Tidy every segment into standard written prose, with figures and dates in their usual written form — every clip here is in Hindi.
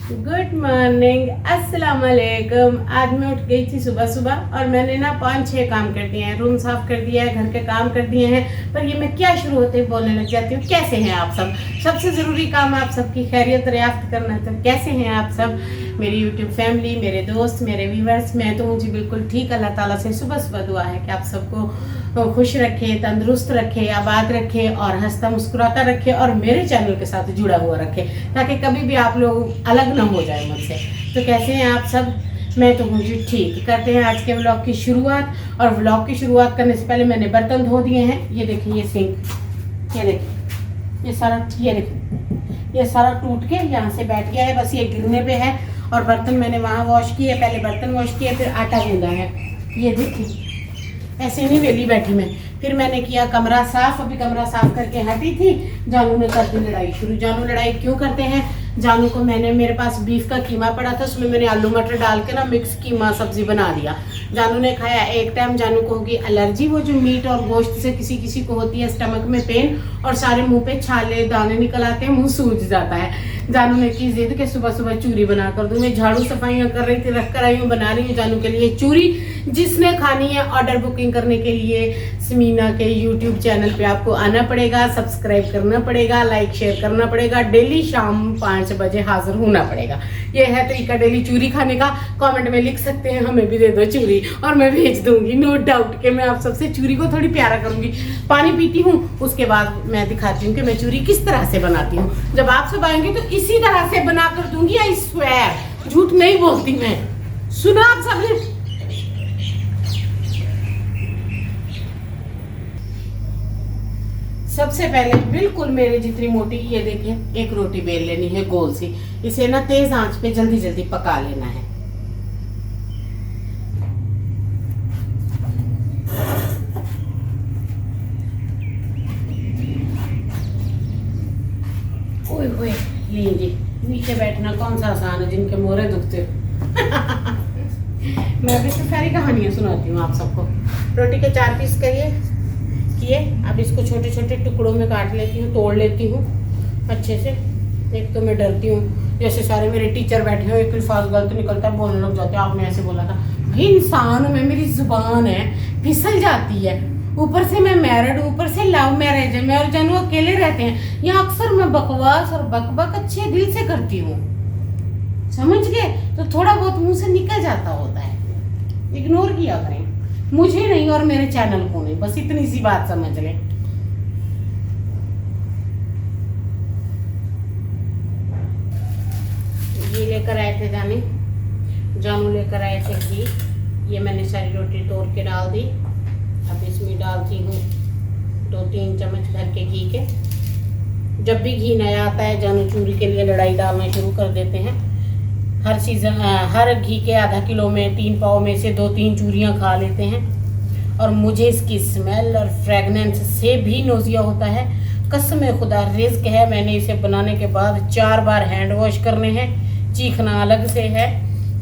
गुड मॉर्निंग, अस्सलाम वालेकुम। आज मैं उठ गई थी सुबह सुबह और मैंने ना 5-6 काम कर दिए हैं। रूम साफ कर दिया है, घर के काम कर दिए हैं। पर ये मैं क्या शुरू होते ही बोलने लग जाती हूँ, कैसे हैं आप सब। सबसे ज़रूरी काम आप सबकी खैरियत दरियाफ्त करना है। तो कैसे हैं आप सब, मेरी यूट्यूब फैमिली, मेरे दोस्त, मेरे व्यूवर्स। मैं तो मुझे बिल्कुल ठीक। अल्लाह ताला से सुबह सुबह दुआ है कि आप सबको खुश रखे, तंदुरुस्त रखे, आबाद रखे और हंसता मुस्कुराता रखे और मेरे चैनल के साथ जुड़ा हुआ रखे, ताकि कभी भी आप लोग अलग ना हो जाए मुझसे। तो कैसे हैं आप सब। मैं तो हूँ जी ठीक। करते हैं आज के व्लॉग की शुरुआत। और व्लॉग की शुरुआत करने से पहले मैंने बर्तन धो दिए हैं। ये देखिए, ये सिंक, ये देखिए, ये सारा, ये देखिए, ये सारा टूट के यहाँ से बैठ गया है, बस ये गिरने पे है। और बर्तन मैंने वहाँ वॉश किए, पहले बर्तन वॉश किए, फिर आटा गूंदा है। ये देखिए, ऐसे नहीं वेली बैठी मैं। फिर मैंने किया कमरा साफ। अभी कमरा साफ करके हटी थी, जानू ने कर दी लड़ाई शुरू। जानू लड़ाई क्यों करते हैं, जानू को मेरे पास बीफ का कीमा पड़ा था, उसमें मैंने आलू मटर डाल के ना मिक्स कीमा सब्जी बना दिया। जानू ने खाया। एक टाइम जानू को होगी एलर्जी, वो जो मीट और गोश्त से किसी किसी को होती है, स्टमक में पेन और सारे मुंह पे छाले दाने निकल आते हैं, मुंह सूज जाता है। जानू ने की जिद के सुबह सुबह चूरी बना कर दूं। मैं झाड़ू सफाइयाँ कर रही थी, रख कर आई हूँ, बना रही हूँ जानू के लिए चूरी। जिसने खानी है ऑर्डर बुकिंग करने के लिए समीना के यूट्यूब चैनल पे आपको आना पड़ेगा, सब्सक्राइब करना पड़ेगा, लाइक शेयर करना पड़ेगा, डेली शाम 5 बजे हाजिर होना पड़ेगा। ये है तरीका डेली चूरी खाने का। कमेंट में लिख सकते हैं हमें भी दे दो चूरी, और मैं भेज दूंगी। नो डाउट कि मैं आप सबसे चूरी को थोड़ी प्यारा करूंगी। पानी पीती हूँ, उसके बाद मैं दिखाती हूँ कि मैं चूरी किस तरह से बनाती हूँ। जब आप सब आएंगे तो इसी तरह से बना कर दूंगी। आई स्वेयर, झूठ नहीं बोलती मैं। सुना आप सबने। सबसे पहले बिल्कुल मेरे जितनी मोटी, ये देखिए, एक रोटी बेल लेनी है गोल सी। इसे ना तेज आंच पे जल्दी जल्दी पका लेना है। ओए ओए, लीजिए, नीचे बैठना कौन सा आसान है जिनके मोरे दुखते। मैं भी तो सारी कहानियां सुनाती हूँ आप सबको। रोटी के 4 पीस किए। अब इसको छोटे छोटे टुकड़ों में काट लेती हूँ, तोड़ लेती हूँ अच्छे से। एक तो मैं डरती हूँ, जैसे सारे मेरे टीचर बैठे हो, एक अल्फाज गलत निकलता है, बोलने लग जाते हैं। आपने ऐसे बोला था। भाई इंसान में मेरी जुबान है, फिसल जाती है। ऊपर से मैं मैरिड, ऊपर से लव मैरिज है। मैं और जानू अकेले रहते हैं। यहाँ अक्सर मैं बकवास और बकबक अच्छे दिल से करती हूँ, समझ गए। तो थोड़ा बहुत मुंह से निकल जाता होता है, इग्नोर किया करें। मुझे नहीं और मेरे चैनल को नहीं, बस इतनी सी बात समझ लें। ये लेकर आए थे जानू लेकर आए थे घी। ये मैंने सारी रोटी तोड़ के डाल दी। अब इसमें डालती हूँ 2-3 चम्मच भर के घी के। जब भी घी नया आता है, जानू चूरी के लिए लड़ाई डालना शुरू कर देते हैं। हर सीजन, हर घी के आधा किलो में 3 पाव में से 2-3 चूरियाँ खा लेते हैं। और मुझे इसकी स्मेल और फ्रेगनेंस से भी नोजिया होता है। कसम खुदा, रिस्क है। मैंने इसे बनाने के बाद 4 बार हैंड वॉश करने हैं। चीखना अलग से है।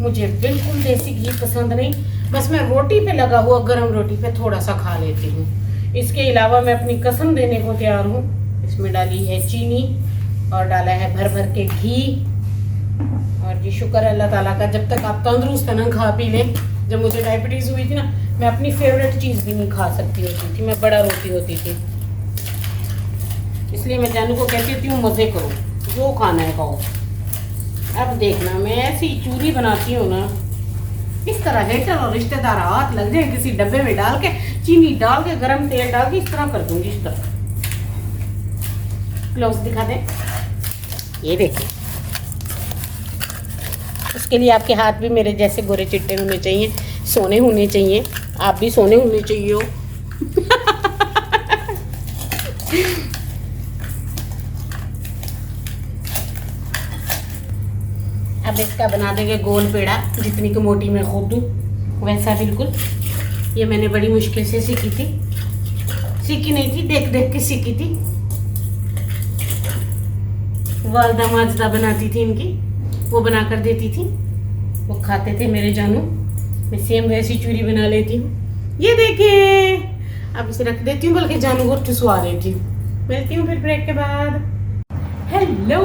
मुझे बिल्कुल देसी घी पसंद नहीं। बस मैं रोटी पे लगा हुआ गर्म रोटी पे थोड़ा सा खा लेती हूँ। इसके अलावा मैं अपनी कसम देने को तैयार हूँ। इसमें डाली है चीनी और डाला है भर भर के घी। और जी शुक्र है अल्लाह ताला का, जब तक आप तंदुरुस्त ना खा पी लें। जब मुझे डायबिटीज़ हुई थी ना, मैं अपनी फेवरेट चीज़ भी नहीं खा सकती होती थी। मैं बड़ा रोती होती थी। इसलिए मैं जानू को कहती हूँ मज़े करो, जो खाना है खाओ। अब देखना, मैं ऐसी चूरी बनाती हूँ ना, इस तरह हेटर और रिश्तेदार हाथ लग जाए, किसी डब्बे में डाल के चीनी डाल के गरम तेल डाल के इस तरह कर दूंगी। इस तरह क्लोज दिखा दें, ये देखिए। उसके लिए आपके हाथ भी मेरे जैसे गोरे चिट्टे होने चाहिए, सोने होने चाहिए। आप भी सोने होने चाहिए हो। अब इसका बना देंगे गोल पेड़ा, जितनी की मोटी मैं खुद हूँ वैसा बिल्कुल। ये मैंने बड़ी मुश्किल से सीखी थी, सीखी नहीं थी, देख देख के सीखी थी। वालदा माजदा बनाती थी इनकी, वो बना कर देती थी, वो खाते थे मेरे जानू। मैं सेम वैसी चूरी बना लेती हूँ। ये देखें, अब इसे रख देती हूँ, बल्कि जानू को ठुसवा देती हूँ। मिलती हूँ फिर ब्रेक के बाद। हेलो,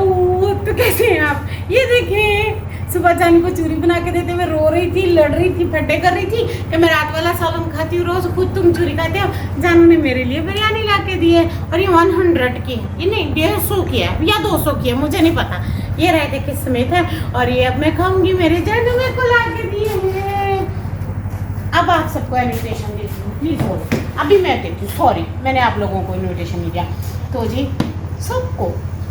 तो कैसे हैं आप। ये देखें, सुबह जानू को चूरी बना के देते हुए रो रही थी, लड़ रही थी, फटे कर रही थी कि मैं रात वाला सालन खाती हूँ रोज, खुद तुम चूरी खाते हो। जानू ने मेरे लिए बिरयानी ला के दी है और ये 100 की है, ये नहीं 150 की है या 200 की है, मुझे नहीं पता। ये रायते के समेत है और ये अब मैं खाऊंगी, मेरे जानू मेरे को ला के दिए हैं। अब आप सबको इन्विटेशन देती हूँ, प्लीज बोलो। अभी मैं देती हूँ, सॉरी मैंने आप लोगों को इन्विटेशन नहीं दिया। तो जी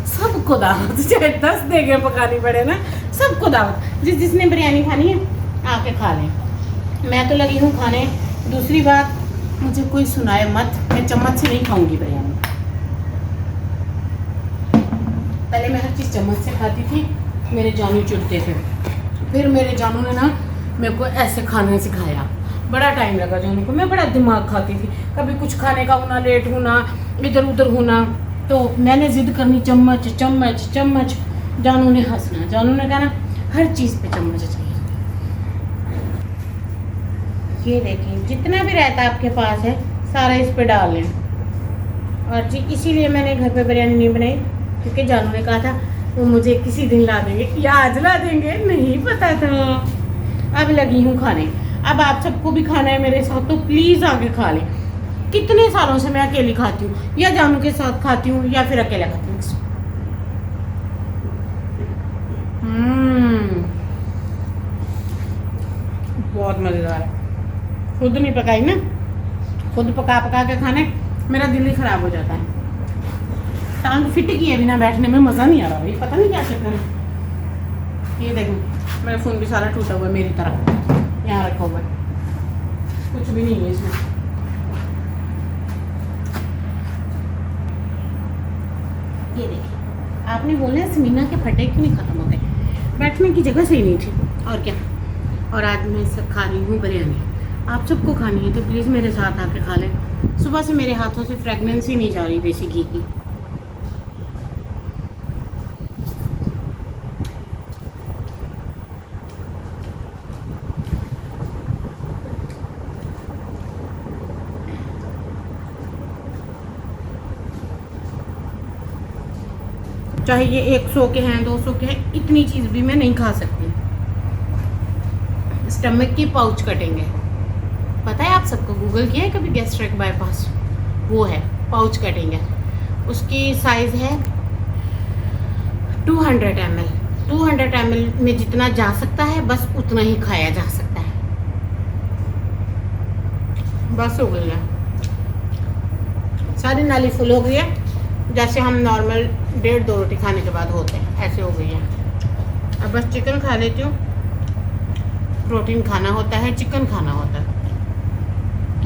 सबको दावत, चाहे 10 देगे पकानी पड़े ना, सबको दावत। जिसने बिरयानी खानी है आके खा लें। मैं तो लगी हूँ खाने। दूसरी बात, मुझे कोई सुनाए मत, मैं चम्मच से नहीं खाऊंगी बिरयानी। पहले मैं हर चीज़ चम्मच से खाती थी, मेरे जानू चिढ़ते थे। फिर मेरे जानू ने ना मेरे को ऐसे खाना सिखाया। बड़ा टाइम लगा जानू को, मैं बड़ा दिमाग खाती थी, कभी कुछ खाने का होना, लेट होना, इधर उधर होना, तो मैंने जिद करनी चम्मच चम्मच चम्मच। जानू ने हंसना, जानू ने कहना हर चीज़ पे चम्मच चाहिए। ये देखिए जितना भी रहता आपके पास है सारा इस पे डाल लें। और जी इसीलिए मैंने घर पे बिरयानी नहीं बनाई, क्योंकि जानू ने कहा था वो मुझे किसी दिन ला देंगे या आज ला देंगे, नहीं पता था। अब लगी हूँ खाने। अब आप सबको भी खाना है मेरे साथ, तो प्लीज़ आके खा लें। कितने सालों से मैं अकेली खाती हूँ, या जानू के साथ खाती हूँ या फिर अकेला खाती हूँ। बहुत मज़ेदार है। खुद नहीं पकाई ना, खुद पका पका के खाने मेरा दिल ही ख़राब हो जाता है। टांग फिट किए बिना बैठने में मज़ा नहीं आ रहा भाई, पता नहीं क्या चक्कर है। ये देखो मेरा फ़ोन भी सारा टूटा हुआ है मेरी तरह, यहाँ रखा हुआ है, कुछ भी नहीं है इसमें। ये देखिए आपने बोला समीना के फटे क्यों नहीं ख़त्म होते, बैठने की जगह सही नहीं थी और क्या। और आज मैं सब खा रही हूँ बिरयानी। आप सबको खानी है तो प्लीज़ मेरे साथ आके खा लें। सुबह से मेरे हाथों से फ्रेगनेंस ही नहीं जा रही देसी घी की। चाहे ये 100 के हैं 200 के हैं, इतनी चीज़ भी मैं नहीं खा सकती। स्टमक की पाउच कटेंगे, पता है आप सबको, गूगल किया है कभी गैस्ट्रिक बाईपास, वो है पाउच कटेंगे। उसकी साइज़ है 200 ml। 200 ml में जितना जा सकता है बस उतना ही खाया जा सकता है। बस हो गई है, सारी नाली फुल हो गई है, जैसे हम नॉर्मल 1.5-2 रोटी खाने के बाद होते हैं ऐसे हो गई है। अब बस चिकन खा लेती हूँ। प्रोटीन खाना होता है, चिकन खाना होता है,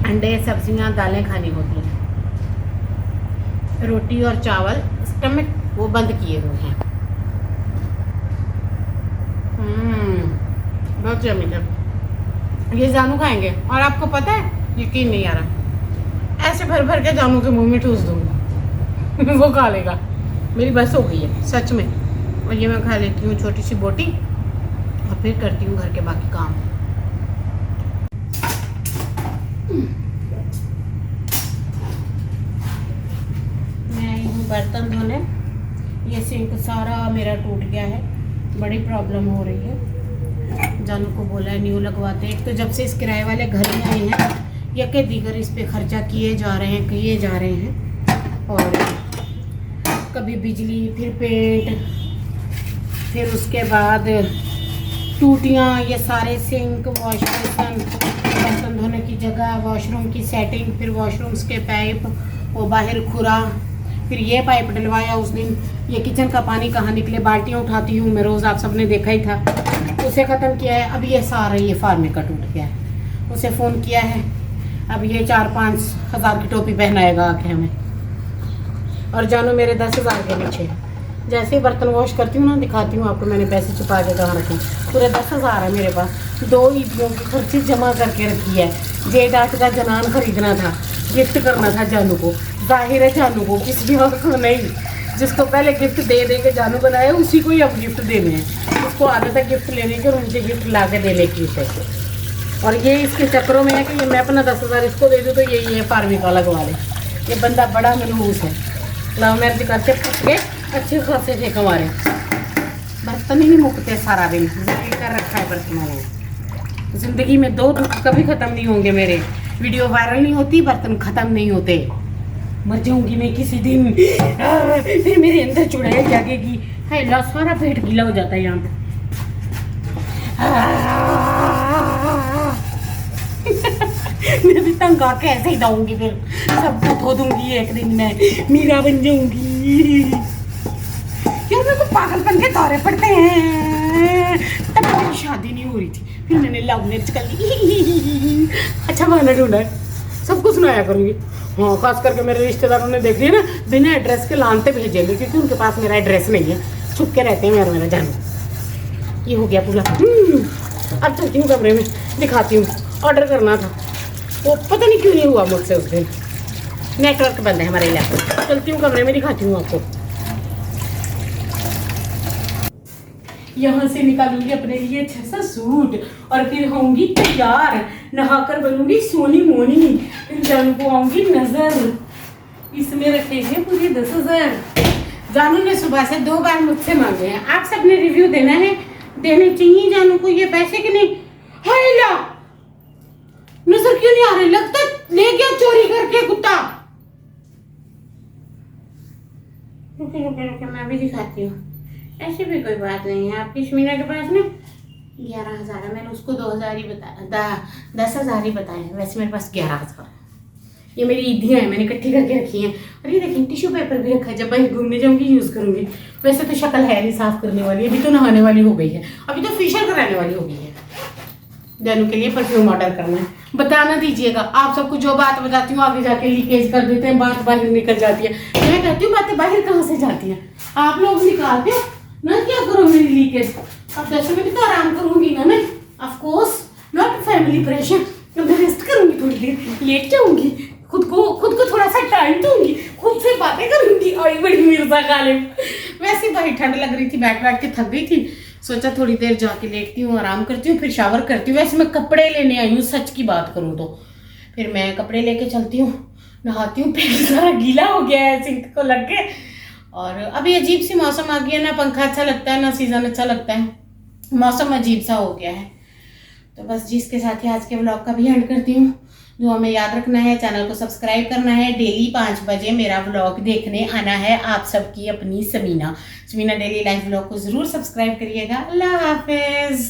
अंडे सब्जियाँ दालें खानी होती हैं, रोटी और चावल स्टमक वो बंद किए हुए हैं। बहुत यम्मी है। ये जानू खाएंगे और आपको पता है यकीन नहीं आ रहा, ऐसे भर भर के जानू के मुंह में ठूस दूँगी वो खा लेगा। मेरी बस हो गई है सच में। और ये मैं खा लेती हूँ छोटी सी बोटी और फिर करती हूँ घर के बाकी काम। मैं आई हूँ बर्तन धोने। ये सिंक सारा मेरा टूट गया है, बड़ी प्रॉब्लम हो रही है। जानू को बोला है न्यू लगवाते। एक तो जब से इस किराए वाले घर में आए हैं यके दीगर इस पे खर्चा किए जा रहे हैं और कभी बिजली, फिर पेंट, फिर उसके बाद टूटियाँ, ये सारे सिंक, वॉश बेसिन, बर्तन धोने की जगह, वॉशरूम की सेटिंग, फिर वॉशरूम्स के पाइप, वो बाहर खुरा, फिर ये पाइप डलवाया उस दिन। ये किचन का पानी कहाँ निकले, बाल्टियाँ उठाती हूँ मैं रोज़, आप सबने देखा ही था, उसे ख़त्म किया है। अब ये सारा ये फार्मे का टूट गया है, उसे फ़ोन किया है, अब ये 4-5 हज़ार की टोपी पहनाएगा आके हमें। और जानू मेरे 10,000 के नीचे। जैसे ही बर्तन वॉश करती हूँ ना, दिखाती हूँ आपको मैंने पैसे छुपा के कहाँ रखे, पूरे 10,000 है मेरे पास। 2 ईदियों की खर्ची जमा करके रखी है। जेठ का जनान खरीदना था, गिफ्ट करना था जानू को। जाहिर है जानू को, किसी और को नहीं। जिसको पहले गिफ्ट दे के जानू बनाया उसी को ही अब गिफ्ट देने हैं। उसको आदत है गिफ्ट लेने की और उनसे गिफ्ट ला के देने की उसे। और ये इसके चक्करों में है कि ये मैं अपना 10,000 इसको दे दूँ तो यही है फार्मी का लगवा ले। ये बंदा बड़ा मनहूस है। लव मैरिज करके फंस गए, अच्छे खासे थे हमारे। बर्तन ही नहीं मुकते सारा दिन, कर रखा है बर्तनों को। जिंदगी में दो दुख कभी खत्म नहीं होंगे मेरे, वीडियो वायरल नहीं होती, बर्तन खत्म नहीं होते। मर जाऊंगी मैं किसी दिन, फिर मेरे अंदर चुड़ैल जागेगी। है ला, सारा पेट गीला हो जाता है यहाँ पे। मैं भी तंग आके ऐसे ही जाऊंगी, फिर सबको धो दूंगी एक दिन में, मीरा बन जाऊंगी। यार मेरे को पागलपन के दौरे पड़ते हैं। तब मेरी शादी नहीं हो रही थी, फिर मैंने लव मैरिज कर ली। अच्छा बहाना ढूंढा है, सबको सुनाया करूंगी। हाँ, खास करके मेरे रिश्तेदारों ने देख लिया ना, बिना एड्रेस के लानते भेजेंगे, क्योंकि उनके पास मेरा एड्रेस नहीं है, छुप के रहते हैं मेरा जानू। ये हो गया पूरा। अब चलती हूँ कमरे में, दिखाती हूँ। ऑर्डर करना था, वो पता नहीं क्यों नहीं हुआ मुझसे उस दिन, नेटवर्क बंद है हमारे इलाके। चलती हूँ कमरे में, दिखाती हूँ आपको। यहाँ से निकालूंगी अपने लिए अच्छा सा सूट और फिर होंगी तैयार, नहाकर बनूंगी सोनी मोनी, फिर जानू को आऊंगी नजर। इसमें रखे हैं पूरे 10,000। जानू ने सुबह से 2 बार मुझसे मांगे हैं, आप सबने रिव्यू देना है, देने चाहिए जानू को ये पैसे कि नहीं। हाय ला, नजर क्यों नहीं आ रही, लगता ले गया चोरी करके कुत्ता। रुके रुके रुके, मैं भी दिखाती हूँ। ऐसी भी कोई बात नहीं है, आपकी शमीना के पास ना 11,000 है, मैंने उसको 2,000 ही बताया, 10,000 ही बताए, वैसे मेरे पास 11,000। ये मेरी ईदियाँ हैं, मैंने इकट्ठी करके रखी हैं। और ये देखिए टिश्यू पेपर भी रखा है, जब मैं घूमने जाऊंगी यूज़ करूंगी। वैसे तो शक्ल है नहीं साफ करने वाली, अभी तो नहाने वाली हो गई है, अभी तो फेशियल कराने वाली हो गई है। जानू के लिए परफ्यूम ऑर्डर करना है, बताना दीजिएगा। आप सबको जो बात बताती हूँ आगे जाके लीकेज कर देते हैं, बात बाहर निकल जाती है। मैं कहती हूँ बातें बाहर कहाँ से जाती हैं, आप लोग निकालते हो ना। क्या करो मेरी लीकेज, अब 10 मिनट तो आराम करूंगी ना मैं, of course not family pressure. मैं रेस्ट करूंगी थोड़ी देर, लेट जाऊंगी, खुद को थोड़ा सा टाइम दूंगी, खुद से बातें करूंगी। आई बड़ी मिर्जा गालिब। वैसे भाई ठंड लग रही थी, बैठ के थक गई थी, सोचा थोड़ी देर जाके लेटती हूँ, आराम करती हूँ, फिर शावर करती हूँ। वैसे मैं कपड़े लेने आई हूँ, सच की बात करूँ तो फिर मैं कपड़े लेके चलती हूँ, नहाती हूँ। पेट सारा गीला हो गया है सिंक को लग के। और अभी अजीब सी मौसम आ गया, ना पंखा अच्छा लगता है ना सीजन अच्छा लगता है, मौसम अजीब सा हो गया है। तो बस जिसके साथ ही आज के व्लॉग का भी एंड करती हूँ। जो हमें याद रखना है, चैनल को सब्सक्राइब करना है, डेली 5 बजे मेरा व्लॉग देखने आना है आप सबकी अपनी समीना डेली लाइफ व्लॉग को ज़रूर सब्सक्राइब करिएगा। अल्लाह हाफिज़।